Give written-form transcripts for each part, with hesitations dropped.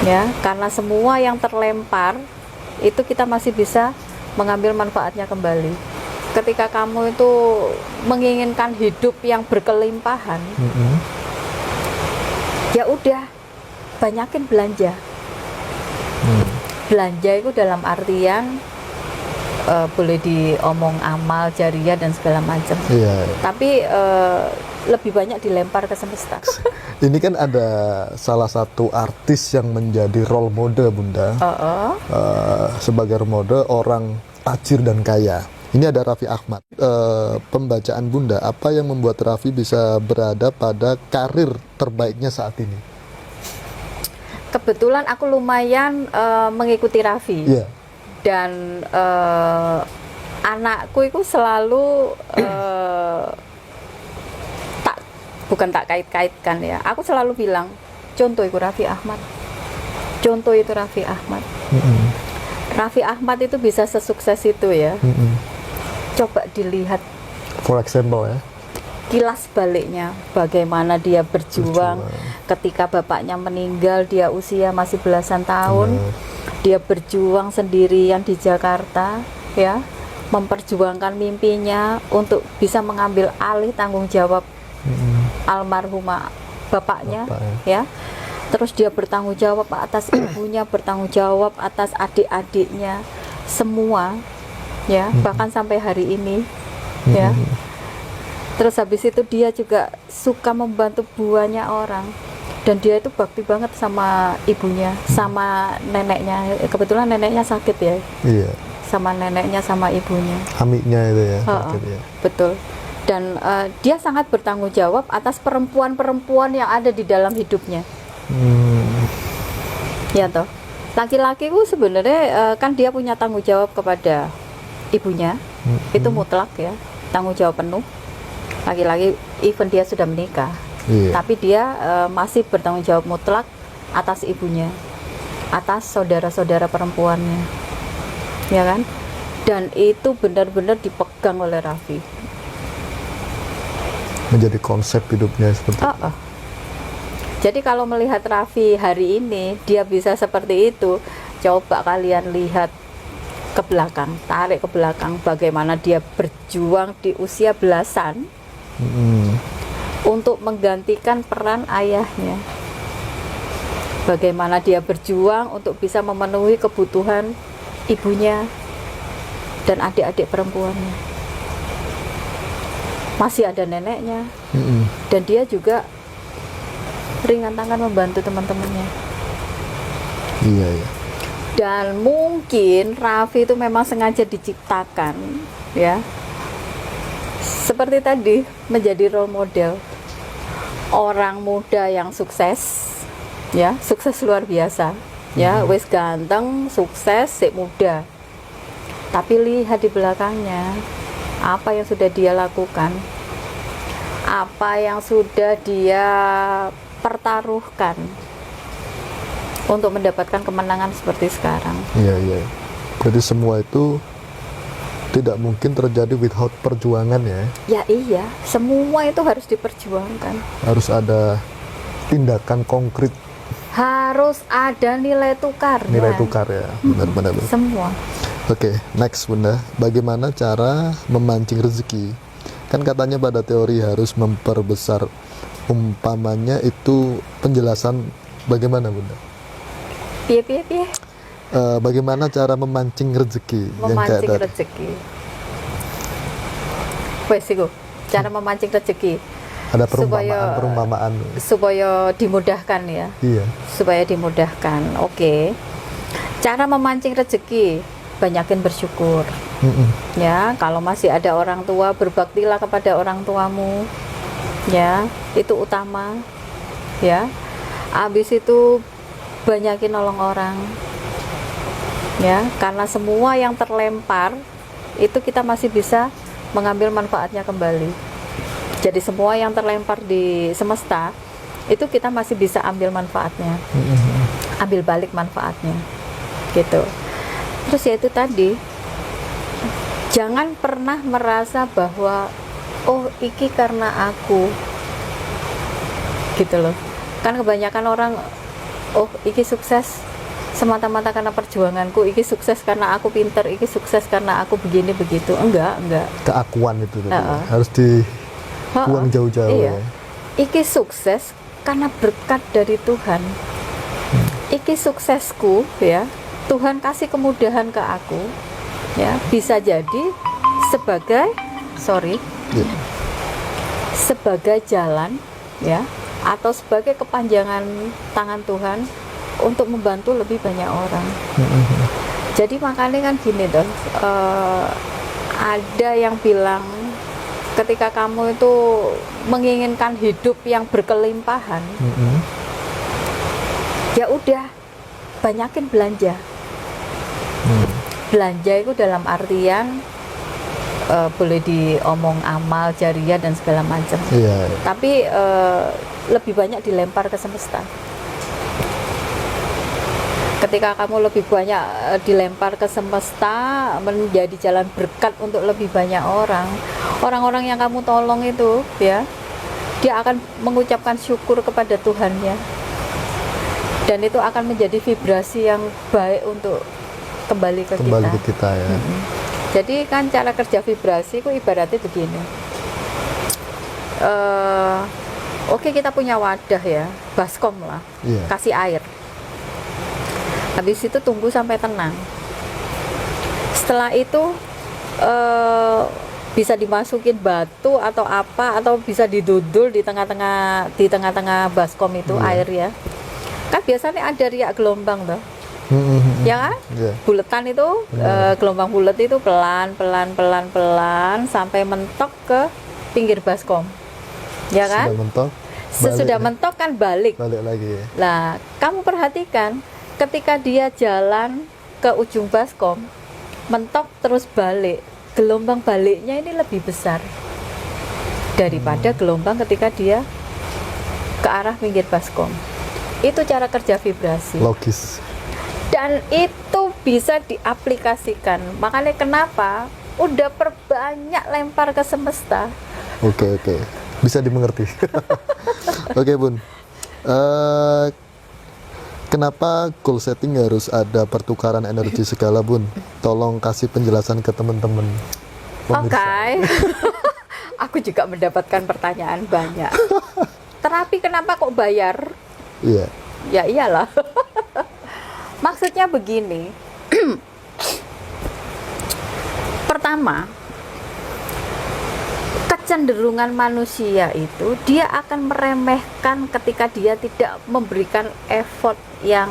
ya, karena semua yang terlempar itu kita masih bisa mengambil manfaatnya kembali. Ketika kamu itu menginginkan hidup yang berkelimpahan, ya udah banyakin belanja. Belanja itu dalam artian boleh diomong amal, jariah dan segala macam. Iya. Tapi lebih banyak dilempar ke semesta. Ini kan ada salah satu artis yang menjadi role model Bunda. Sebagai role model orang tajir dan kaya. Ini ada Raffi Ahmad. Pembacaan Bunda, apa yang membuat Raffi bisa berada pada karir terbaiknya saat ini? Kebetulan aku lumayan mengikuti Raffi. Iya. Dan anakku itu selalu bukan tak kait-kaitkan ya. Aku selalu bilang, contoh itu Raffi Ahmad. Contoh itu Raffi Ahmad. Raffi Ahmad itu bisa sesukses itu ya. Coba dilihat. For example ya. Kilas baliknya, bagaimana dia berjuang. Ketika bapaknya meninggal, dia usia masih belasan tahun. Dia berjuang sendirian di Jakarta, ya, memperjuangkan mimpinya untuk bisa mengambil alih tanggung jawab almarhumah bapaknya, ya. Terus dia bertanggung jawab atas ibunya, bertanggung jawab atas adik-adiknya, semua, ya, bahkan sampai hari ini, ya. Terus habis itu dia juga suka membantu banyak orang. Dan dia itu bakti banget sama ibunya, sama neneknya. Kebetulan neneknya sakit ya. Iya. Sama neneknya, sama ibunya. Amiknya itu ya. Sakit, ya. Betul. Dan dia sangat bertanggung jawab atas perempuan-perempuan yang ada di dalam hidupnya. Ya toh. Laki-laki itu sebenarnya kan dia punya tanggung jawab kepada ibunya. Itu mutlak ya, tanggung jawab penuh. Laki-laki even dia sudah menikah. Iya. Tapi dia masih bertanggung jawab mutlak atas ibunya, atas saudara-saudara perempuannya, ya kan? Dan itu benar-benar dipegang oleh Raffi. Menjadi konsep hidupnya seperti itu. Jadi kalau melihat Raffi hari ini, dia bisa seperti itu. Coba kalian lihat ke belakang, tarik ke belakang, bagaimana dia berjuang di usia belasan. Untuk menggantikan peran ayahnya. Bagaimana dia berjuang untuk bisa memenuhi kebutuhan ibunya dan adik-adik perempuannya. Masih ada neneknya. Dan dia juga ringan tangan membantu teman-temannya. Iya, iya. Dan mungkin Raffi itu memang sengaja diciptakan, ya. Seperti tadi, menjadi role model. Orang muda yang sukses, ya, sukses luar biasa, ya, wis ganteng, sukses, sik muda. Tapi lihat di belakangnya, apa yang sudah dia lakukan, apa yang sudah dia pertaruhkan untuk mendapatkan kemenangan seperti sekarang. Iya, iya. Jadi semua itu tidak mungkin terjadi without perjuangan ya. Ya iya, semua itu harus diperjuangkan. Harus ada tindakan konkret. Harus ada nilai tukar. Nilai tukar ya, benar-benar. Semua. Oke, next Bunda. Bagaimana cara memancing rezeki? Kan katanya pada teori harus memperbesar, umpamanya itu penjelasan bagaimana Bunda? Piye. Bagaimana cara memancing rezeki? Memancing rezeki. Wes iku, cara memancing rezeki. Ada perumpamaan. Supaya dimudahkan ya. Iya. Supaya dimudahkan. Oke. Cara memancing rezeki, banyakin bersyukur. Ya, kalau masih ada orang tua, berbaktilah kepada orang tuamu. Ya, itu utama. Ya. Habis itu banyakin nolong orang. Ya, karena semua yang terlempar itu kita masih bisa mengambil manfaatnya kembali. Jadi semua yang terlempar di semesta itu kita masih bisa ambil manfaatnya, ambil balik manfaatnya, gitu. Terus ya itu tadi, jangan pernah merasa bahwa oh iki karena aku, gitu loh. Kan kebanyakan orang oh iki sukses semata-mata karena perjuanganku, iki sukses karena aku pinter, iki sukses karena aku begini begitu. Enggak. Keakuan itu tadi ya. Harus dibuang jauh-jauh iya. ya. Iki sukses karena berkat dari Tuhan. Iki suksesku ya, Tuhan kasih kemudahan ke aku ya, bisa jadi sebagai sebagai jalan ya, atau sebagai kepanjangan tangan Tuhan untuk membantu lebih banyak orang. Jadi makanya kan gini tuh, ada yang bilang ketika kamu itu menginginkan hidup yang berkelimpahan, ya udah banyakin belanja. Belanja itu dalam artian boleh diomong amal, jariah dan segala macam. Tapi lebih banyak dilempar ke semesta. Ketika kamu lebih banyak dilempar ke semesta, menjadi jalan berkat untuk lebih banyak orang. Orang-orang yang kamu tolong itu ya, dia akan mengucapkan syukur kepada Tuhannya. Dan itu akan menjadi vibrasi yang baik untuk kembali ke kita ya. Jadi kan cara kerja vibrasi itu ibaratnya begini. Oke, kita punya wadah ya, baskom lah, kasih air. Habis itu tunggu sampai tenang. Setelah itu bisa dimasukin batu atau apa, atau bisa didudul di tengah-tengah baskom itu air ya. Kan biasanya ada riak gelombang tuh, ya kan? Buletan itu gelombang bulat itu pelan sampai mentok ke pinggir baskom, ya kan? Sesudah mentok kan balik lagi ya. Nah, kamu perhatikan ketika dia jalan ke ujung baskom, mentok terus balik, gelombang baliknya ini lebih besar daripada gelombang ketika dia ke arah pinggir baskom. Itu cara kerja vibrasi. Logis. Dan itu bisa diaplikasikan. Makanya kenapa udah perbanyak lempar ke semesta. Oke. Bisa dimengerti. Oke, Bun. Kenapa goal setting harus ada pertukaran energi segala, Bun? Tolong kasih penjelasan ke teman-teman pemirsa. Aku juga mendapatkan pertanyaan banyak. Terapi kenapa kok bayar? Iya. Ya iyalah. Maksudnya begini. Pertama, kecenderungan manusia itu dia akan meremehkan ketika dia tidak memberikan effort yang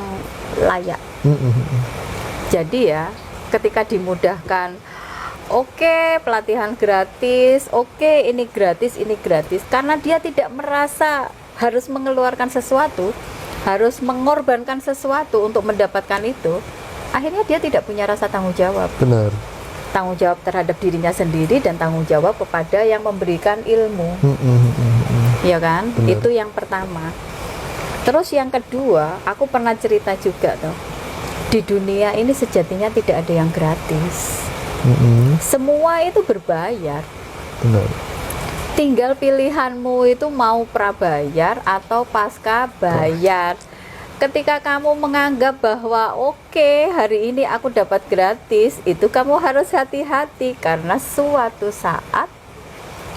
layak. Jadi ya, ketika dimudahkan, oke, pelatihan gratis, oke, ini gratis, karena dia tidak merasa harus mengeluarkan sesuatu, harus mengorbankan sesuatu untuk mendapatkan itu, akhirnya dia tidak punya rasa tanggung jawab. Benar. Tanggung jawab terhadap dirinya sendiri dan tanggung jawab kepada yang memberikan ilmu. Ya kan? Benar. Itu yang pertama. Terus yang kedua, aku pernah cerita juga tuh, di dunia ini sejatinya tidak ada yang gratis. Semua itu berbayar. Benar. Tinggal pilihanmu itu mau prabayar atau pasca bayar. Ketika kamu menganggap bahwa oke, hari ini aku dapat gratis, itu kamu harus hati-hati, karena suatu saat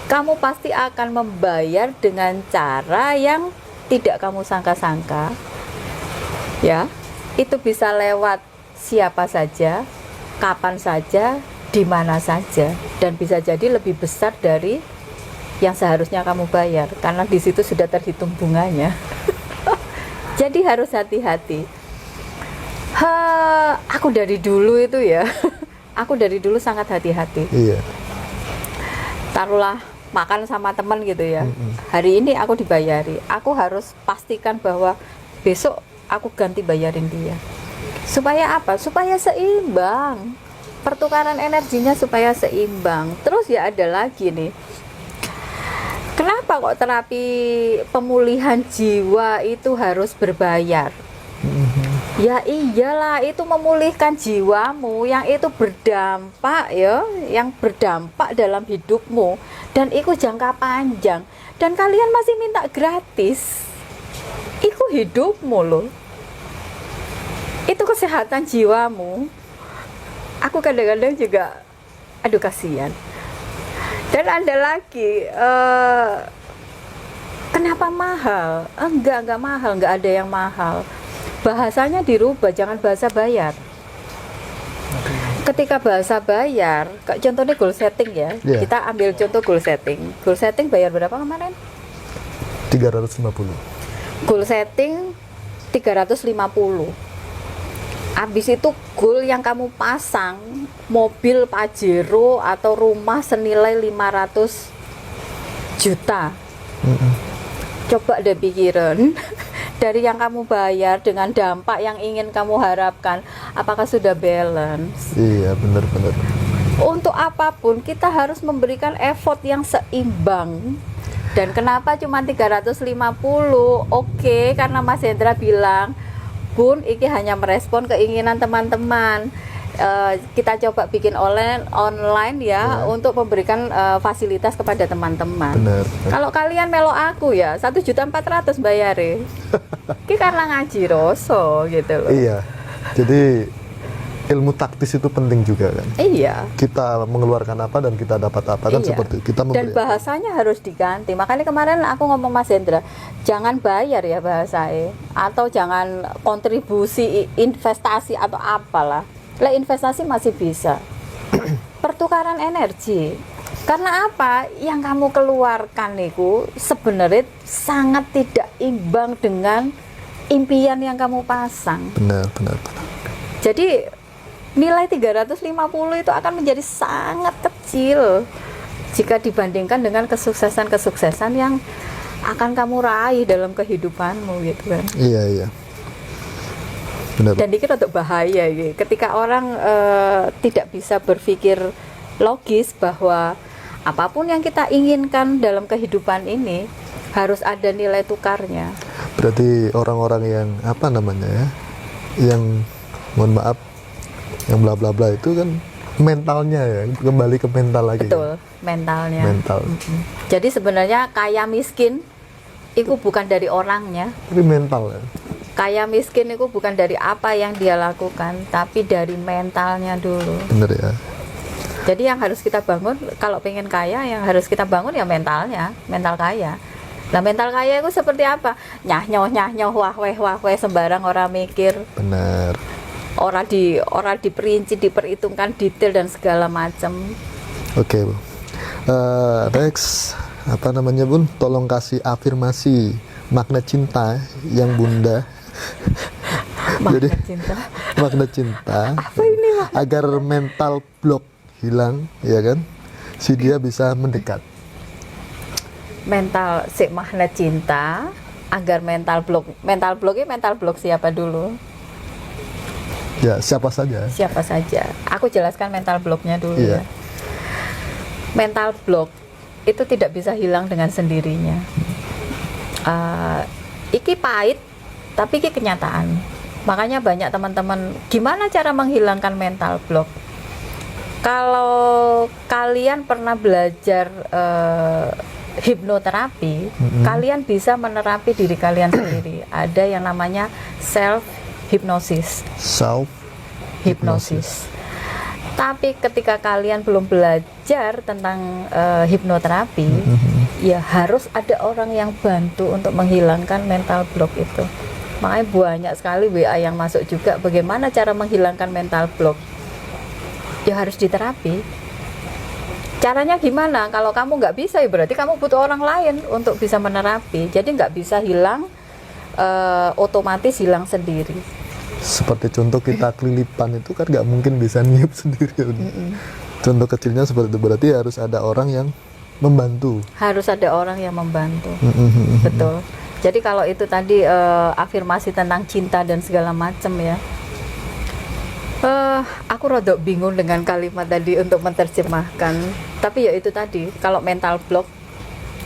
kamu pasti akan membayar dengan cara yang tidak kamu sangka-sangka. Ya, itu bisa lewat siapa saja, kapan saja, di mana saja, dan bisa jadi lebih besar dari yang seharusnya kamu bayar, karena di situ sudah terhitung bunganya. Jadi harus hati-hati. Aku dari dulu itu ya, aku dari dulu sangat hati-hati. Iya. Taruhlah makan sama teman gitu ya. Hari ini aku dibayari, aku harus pastikan bahwa besok aku ganti bayarin dia. Supaya apa? Supaya seimbang. Pertukaran energinya supaya seimbang. Terus ya ada lagi nih. Kenapa kok terapi pemulihan jiwa itu harus berbayar? Ya iyalah, itu memulihkan jiwamu yang itu berdampak ya, yang berdampak dalam hidupmu, dan itu jangka panjang. Dan kalian masih minta gratis. Itu hidupmu loh. itu kesehatan jiwamu. Aku kadang-kadang juga, aduh kasihan. Dan ada lagi, kenapa mahal? Enggak mahal, enggak ada yang mahal. Bahasanya dirubah, jangan bahasa bayar. Ketika bahasa bayar, contohnya goal setting ya, kita ambil contoh goal setting. Goal setting bayar berapa kemarin? 350. Goal setting 350. Habis itu goal yang kamu pasang, mobil Pajero atau rumah senilai 500 juta. Coba deh pikirin, dari yang kamu bayar dengan dampak yang ingin kamu harapkan, apakah sudah balance? Iya, benar-benar. Untuk apapun kita harus memberikan effort yang seimbang. Dan kenapa cuma 350? Oke, karena Mas Hendra bilang, Bun, ini hanya merespon keinginan teman-teman. Kita coba bikin online ya, untuk memberikan fasilitas kepada teman-teman. Kalau kalian melo aku ya 1.400.000 bayare. Ini karena ngaji roso gitu loh. Iya. Jadi ilmu taktis itu penting juga kan. Iya. Kita mengeluarkan apa dan kita dapat apa kan, seperti kita memberi. Dan bahasanya harus diganti. Makanya kemarin aku ngomong Mas Hendra, jangan bayar ya bahasanya, atau jangan kontribusi investasi atau apalah. Lah investasi masih bisa. Pertukaran energi. Karena apa? Yang kamu keluarkan itu sebenarnya sangat tidak imbang dengan impian yang kamu pasang. Benar. Jadi nilai 350 itu akan menjadi sangat kecil jika dibandingkan dengan kesuksesan-kesuksesan yang akan kamu raih dalam kehidupanmu gitu kan. Iya. Benar. Dan dikit untuk bahaya gitu. Ketika orang tidak bisa berpikir logis bahwa apapun yang kita inginkan dalam kehidupan ini harus ada nilai tukarnya. Berarti orang-orang yang apa namanya ya, yang mohon maaf, yang bla bla bla itu kan mentalnya ya, kembali ke mental lagi. Betul, kan? mentalnya. Mental. Jadi sebenarnya kaya miskin itu bukan dari orangnya, tapi mental ya. Kaya miskin itu bukan dari apa yang dia lakukan, tapi dari mentalnya dulu. Bener ya. Jadi yang harus kita bangun, kalau pengen kaya, yang harus kita bangun ya mentalnya, mental kaya. Nah mental kaya itu seperti apa? Nyah-nyoh, wah-weh, sembarang orang mikir. Bener. Orang diperinci, diperhitungkan detail dan segala macam. Oke, Bu. Next, apa namanya Bun? Tolong kasih afirmasi makna cinta yang Bunda. Makna Jadi, cinta. Makna cinta. Apa ini makna? Agar mental block hilang, ya kan? Si dia bisa mendekat. Makna cinta agar mental block siapa dulu? Ya, siapa saja. Siapa saja. Aku jelaskan mental blocknya dulu ya. Mental block itu tidak bisa hilang dengan sendirinya. Iki pahit, tapi iki kenyataan. Makanya banyak teman-teman, gimana cara menghilangkan mental block? Kalau kalian pernah belajar hipnoterapi, kalian bisa menerapi diri kalian sendiri. Ada yang namanya self hypnosis. Tapi ketika kalian belum belajar tentang hipnoterapi, ya harus ada orang yang bantu untuk menghilangkan mental block itu. Makanya banyak sekali WA yang masuk juga, bagaimana cara menghilangkan mental block. Ya harus diterapi. Caranya gimana? Kalau kamu nggak bisa, ya berarti kamu butuh orang lain untuk bisa menerapi. Jadi nggak bisa hilang otomatis hilang sendiri. Seperti contoh kita kelilipan itu kan nggak mungkin bisa niup sendiri. Contoh kecilnya seperti itu, berarti harus ada orang yang membantu. Harus ada orang yang membantu. Betul. Jadi kalau itu tadi afirmasi tentang cinta dan segala macam ya. Aku rodok bingung dengan kalimat tadi untuk menerjemahkan. Tapi ya itu tadi, kalau mental block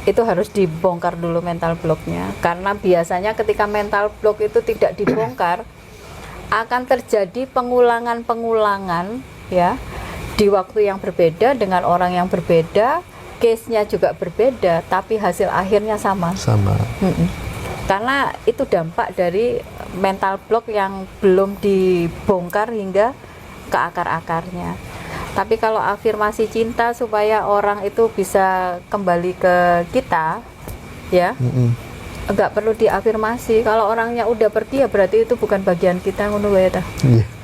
itu harus dibongkar dulu mental blocknya. Karena biasanya ketika mental block itu tidak dibongkar, akan terjadi pengulangan ya di waktu yang berbeda dengan orang yang berbeda, case-nya juga berbeda, tapi hasil akhirnya sama. Karena itu dampak dari mental block yang belum dibongkar hingga ke akar-akarnya. Tapi kalau afirmasi cinta supaya orang itu bisa kembali ke kita, ya, nggak perlu diafirmasi. Kalau orangnya udah pergi ya berarti itu bukan bagian kita, ngono wae ta. Iya.